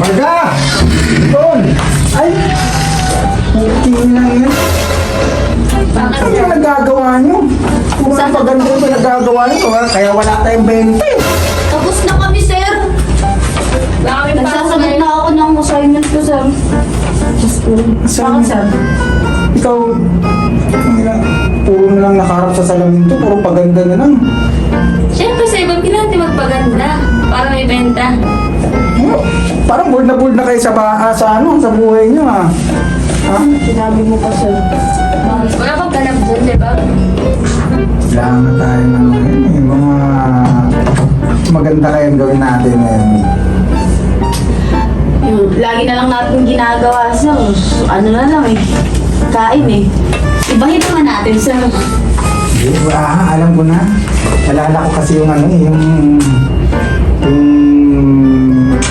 Marga! Tol! Ay! Tingin lang yan. Ano yung nagagawa nyo? Kung ang paganda yung nagagawa nyo, kaya wala tayong 20. Tapos na kami, sir. Nagsasagot na ako ng assignment ko, sir. Bakit, sir? Ikaw, puro na lang nakaharap sa salamin to, puro paganda na lang. Siyempre, sir, ba't natin magpaganda? Para may benta. Oh, parang bored na kayo sa sa buhay nyo, ha? Ha? Sinabi mo pa, sir. Wala pang ganap dun, di ba? Kailangan na tayo ng mga maganda kayong gawin natin ngayon. Yung lagi na lang natin ginagawa, sir. Ano na lang eh. Kain eh. Ibahin naman natin, sir. Alam ko na. Alala ko kasi yung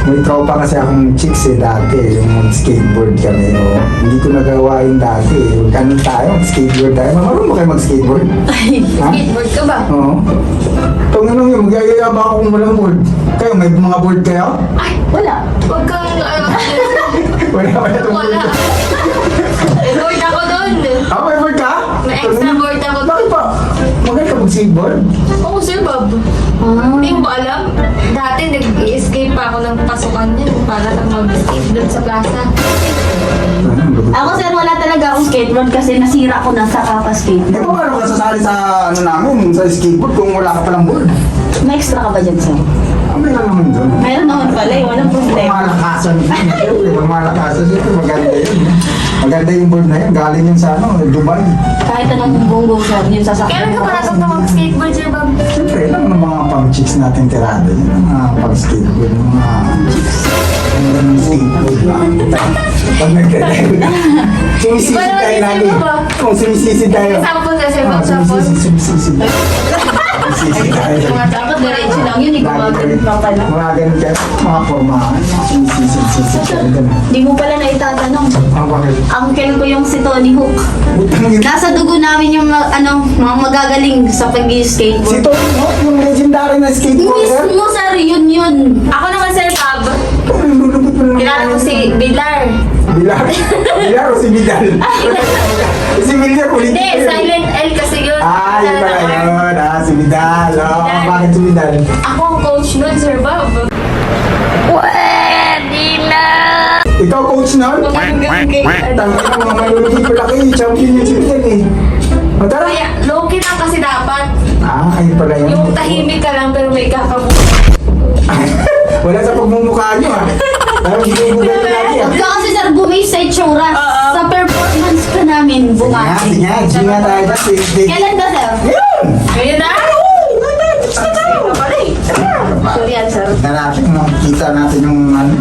may tropa kasi akong chicks dati, yung mag-skateboard kami. Hindi ko nagawa yung dati. Ganun tayo, mag-skateboard tayo. Marunong ba kayo mag-skateboard? Ha? Skateboard ka ba? Oo. Itong ano yung magyayaya ba ako kung walang board? Kayo, may mga board kayo? Ay, Wala. huwag kang Wala itong wala. board. May board ako dun. May board ka? May extra board ako dun. Bakit pa? Magaling ka mag-skateboard? Oo, sir, Bob. Ah. Hindi mo ba alam? Dati nag-escape pa ako ng pasukan niya para lang mag-escape dun sa plaza. Ako, sir, wala talaga akong skateboard kasi nasira ko na sa kaka-skateboard. Eh, paano ka sasali sa ano namin, sa skateboard kung wala ka palang board? May extra ka ba dyan, sir? Meron naman doon. Meron naman pala eh. Walang problema. Malakasan. Siyempre, malakasan. Siyempre, maganda yun. Maganda yung board na yun. Galing yun sa Dubai. Kahit anong gonggong, sir, yung sasakyan. Kailan ka pa natong mag-skateboard, sir, Bob? Siyempre, lang ng mga pang-chicks natin tirada. Yun ang mga pang-skateboard. Yung mga chicks. Ang ng skateboard na. Pag nagkatayo na. Sumisisid Iba naman tayo yung lagi. sa'yo ba? Kung sumisisid tayo. Sample na, sir, Bob, sample. Sumisisid tayo. Sumisisid tayo. Dapat diretso lang yun. Hindi gumagano pa pala. Mga ganun kayo. Mga formahan. Sumisisid tayo. Ganun. Hindi mo pala naitatanong. Ang bakit? Uncle ko yung si Tony Hook. Butang yun. Nasa dugo namin yung mga magagaling sa Si pag-skateboard. Tony Hawk, yung legendary na skateboarder. Mismo, sir, yun. Ako naman, sir, Bob. Lulubot mo naman. Kilala ko si Bilar. Bilar? Bilar o si Vidal? Si Vidal, politiko Hindi, yun. silent L kasi yun. Yun pala yun. Si Vidal. Vidal. Bakit si Vidal? Ako ang coach nun, sir, Bob. Ikaw coach nun? Tangin ang mga malulubot pala kayo. Champion yun si Vidal eh. Matara? Kaya, low-key lang kasi dapat. Ayun pala yun. Yung tahimik ka lang pero may kakabuka. Wala sa pagmumukha nyo ah. Parang ginubugan nyo lagi ah. Huwag ka kasi, sir, bumay sa itsura. Sa performance ka namin, bumati. Sige nga tayo na. Kailan ba, sir? Ngayon! Ngayon na? Sorry yan, sir. Natin, makikita natin yung ano.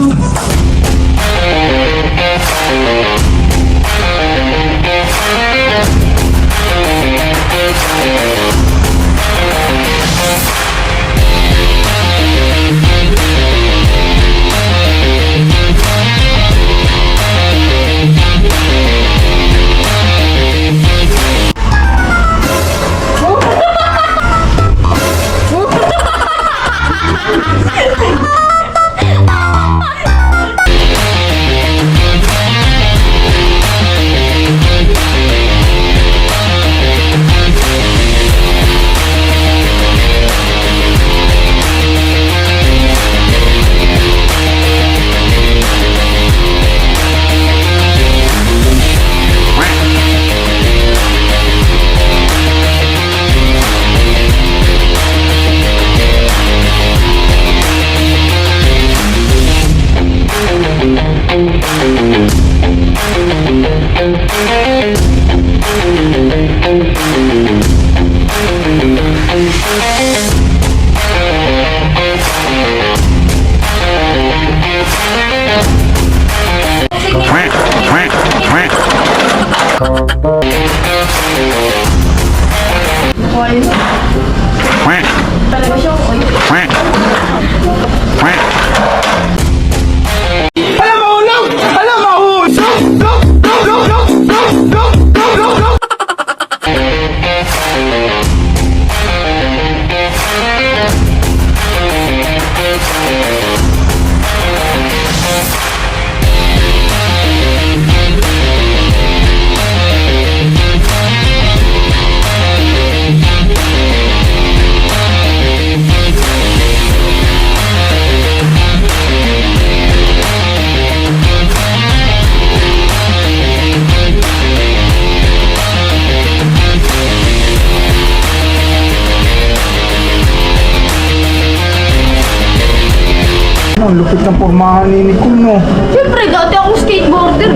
Ang lupit ng pormahan ni Nicole, no? Siyempre, dati akong skateboarder.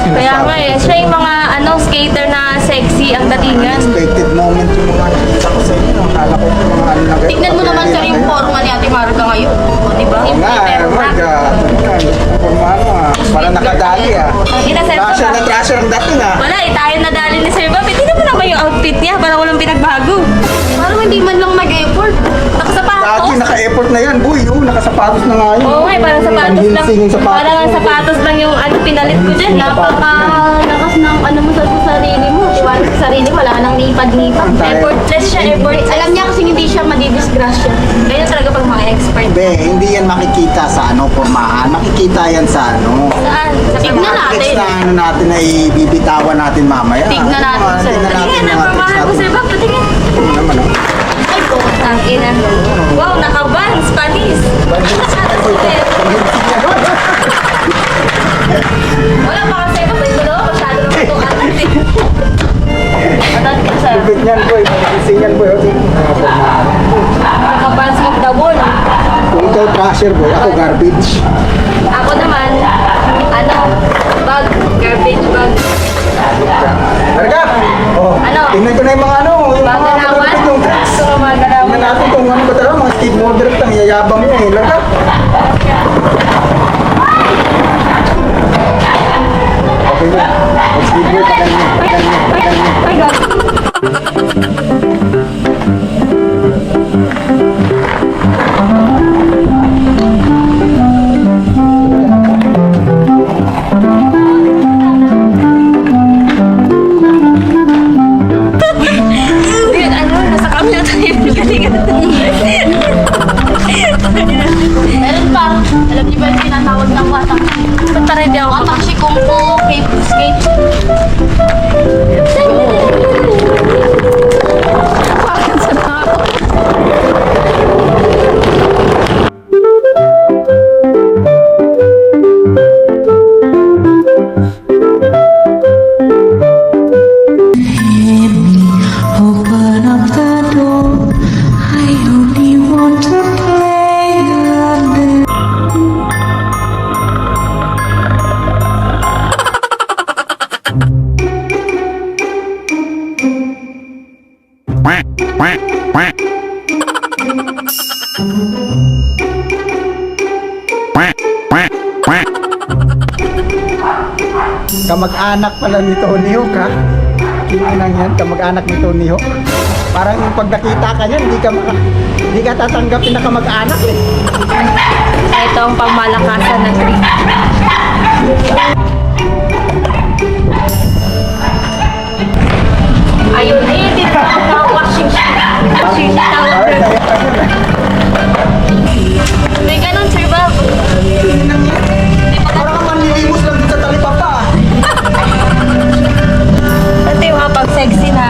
Kaya nga eh, siya yung mga skater na sexy ang datingan. Unexpected moment yung mga nakikita ko sa inyo. Akala ko yung mga ano na ganyan. Tignan mo naman sir yung forma ni Ate Marga ngayon. O, diba? Oo nga, oh my God. Ang pormahan mo, parang nakadali, ah. Ang inaset ko Trasher ba? na trasher ang dating, ah. Wala eh, tayo nadali ni Sir Bob. Tingnan mo naman yung outfit niya, parang walang pinagbago. Parang hindi man lang nag-effort. Lagi, Nakasapatos. naka-effort na yan, boy. Oh, nakasapatos na nga yun. Oo nga eh, parang sapatos lang. Panhinsing yung sapatos Parang ang mo. sapatos lang yung pinalit ko dyan. Napakalakas ng ano mo sa sarili mo. Iwan sa sarili mo, wala nang nipad-nipad. Effortless siya, effortless. Alam niya kasi hindi siya madidisgrasya. Ganyan talaga pag mga expert. Be, hindi yan makikita sa pormahan. Makikita yan sa Saan? Sa Tignan mga natin. tricks na natin na ibibitawan natin mamaya. Tignan natin, sir. Tignan natin Patingin, yung ang mga tricks pamahan ko, Sir natin. Bob. Patingin. Tignan naman, oh. Ay po. Tangina. Wow, naka-vans, panis. Wala pa kasi ito, may gulo. Masyado naman itong atin. Atat ka sir. Lupit yan, boy. Gising yan, boy. Oh, tignan mga pormahan. Naka-vans of the wall. Kung ikaw trasher, boy, ako garbage. Ako naman, bag, garbage bag. Talaga? Oh, Ano? tingnan ko na yung mga yung Bag mga ganawan. malupit yung tricks. Gusto ko mga ganawan. Tingnan natin kung ano ba talaga, mga skateboarder lang, yayabang niya eh. Laga. Okay na. Mag-skateboard, tagal niya. Ay, God. Dude, nasa camera tayo. Meron pa. Alam niyo ba yung tinatawag ng watang? Ba't parang hindi ako Watang si Kung Fu Cape Skate. Open up the door. I only want to play under. quack, quack, quack. Quack, quack, quack. Kamag-anak pala ni Tony Hawk, ha? Kinanang yan, kamag-anak ni Tony Hawk. Parang yung pag nakita ka niyan, hindi ka tatanggapin na kamag-anak eh. Ito ang pangmalakasan ng tree. Ayun, dito ang washing sheet. Washing sheet tawag Parang doon. kaya ka yun, eh. May ganun, Sir Bob. Kinang yan. Parang ka manlilimos lang dun sa talipapa. Ito yung mga pag-sexy na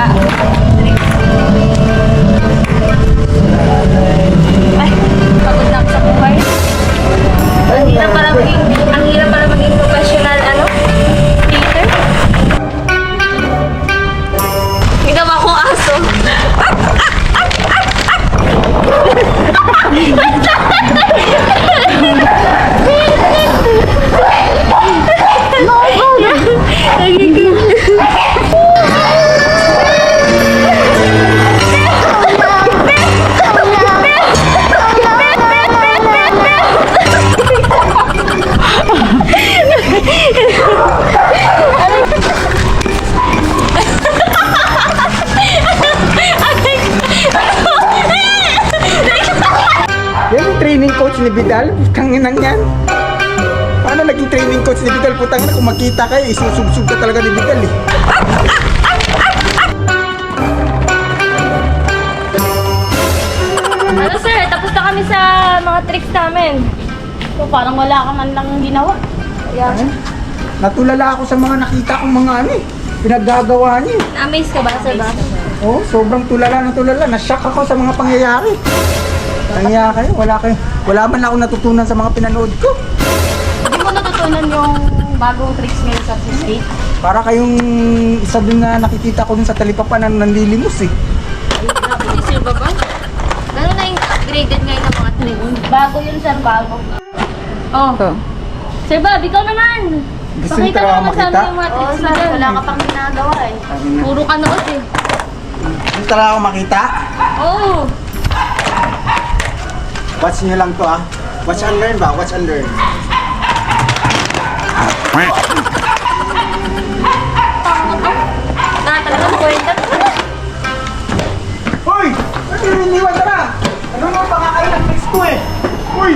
tricks. Ay, pagod na ako sa buhay. Ang hirap pala maging professional, skater. Ikaw ba akong aso? Yan yung training coach ni Vidal. Kanginang yan. Paano naging training coach ni Vidal? Putang na, kung makita kayo, isusubsub ka talaga ni Vidal eh. Ano sir, tapos na kami sa mga tricks namin. So, parang wala ka man lang ginawa. Natulala ako sa mga nakita kong mga pinaggagawa niyo. Na-amaze ka ba, sir ba? Oh, sobrang tulala ng tulala. Na-shock ako sa mga pangyayari. Nangyaya kayo, wala man lang akong natutunan sa mga pinanood ko. Hindi mo natutunan yung bagong tricks ngayon sa skate. Para kayong isa dun na nakikita ko dun sa talipapa na nanlilimos eh. Grabe si Sir ba? Gano'n na yung upgraded ngayon ng mga tricks? Bago yun sir, bago. Oh. Sir Bob, ikaw naman. Gusto niyo Pakita talaga naman sa makita? amin yung mga Oo, tricks mo sir. dyan. Wala ka pang ginagawa eh. Puro ka nood eh. Gusto talaga ako makita? Oo. Watch niyo lang to ah. Watch and learn ba? Watch and learn. quack. Talagang kwenta. Hoy! Ano yung iniwan ka na? Ano nang pakakain ng tricks ko eh? Uy!